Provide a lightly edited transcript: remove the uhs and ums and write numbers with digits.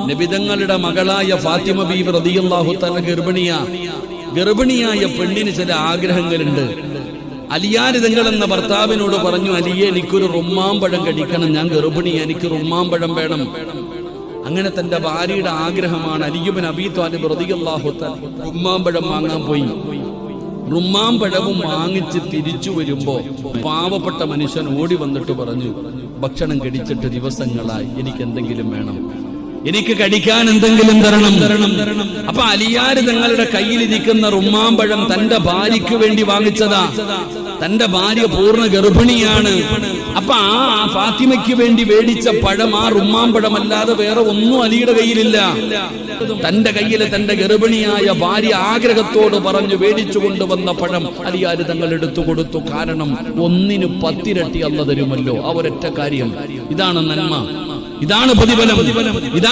നബിതങ്ങളുടെ മകളായ ഫാത്തിമ ബീവി റളിയല്ലാഹു തആല ഗർഭിണിയായ പെണ്ണിന് ചില ആഗ്രഹങ്ങളുണ്ട്. അലിയാര് തങ്ങൾ എന്ന ഭർത്താവിനോട് പറഞ്ഞു, അലിയെ എനിക്കൊരു റുമ്മാമ്പഴം കഴിക്കണം, ഞാൻ ഗർഭിണിയാ, എനിക്ക് റുമ്മാമ്പഴം വേണം. അങ്ങനെ തന്റെ ഭാര്യയുടെ ആഗ്രഹമാണ്. അലി ഇബ്നു അബീ ത്വാലിബ് റളിയല്ലാഹു തആല റുമ്മാമ്പഴം വാങ്ങാൻ പോയി. റുമ്മാമ്പഴവും വാങ്ങിച്ച് തിരിച്ചു വരുമ്പോ പാവപ്പെട്ട മനുഷ്യൻ ഓടി വന്നിട്ട് പറഞ്ഞു, ഭക്ഷണം കഴിച്ചിട്ട് ദിവസങ്ങളായി, എനിക്ക് എന്തെങ്കിലും വേണം, എനിക്ക് കഴിക്കാൻ എന്തെങ്കിലും തരണം. അപ്പൊ അലിയാര് തങ്ങളുടെ കയ്യിലിരിക്കുന്ന റുമ്മാമ്പഴം തന്റെ ഭാര്യയ്ക്ക് വേണ്ടി വാങ്ങിച്ചതാ. തന്റെ ഭാര്യ പൂർണ്ണ ഗർഭിണിയാണ്. അപ്പൊ ആ ഫാത്തിമയ്ക്ക് വേണ്ടി മേടിച്ച പഴം ആ റുമ്മാമ്പഴമല്ലാതെ വേറെ ഒന്നും അലിയുടെ കയ്യിലില്ല. തന്റെ കയ്യിൽ തന്റെ ഗർഭിണിയായ ഭാര്യ ആഗ്രഹത്തോട് പറഞ്ഞു മേടിച്ചു കൊണ്ടുവന്ന പഴം അലിയാര് തങ്ങൾ എടുത്തു കൊടുത്തു. കാരണം 1ന് 10 ഇരട്ടി അല്ലാഹു തരുമല്ലോ. ആ ഒരൊറ്റ കാര്യം. ഇതാണ് നന്മ, ഇതാണ് പ്രതിഫലം, ഇതാണ്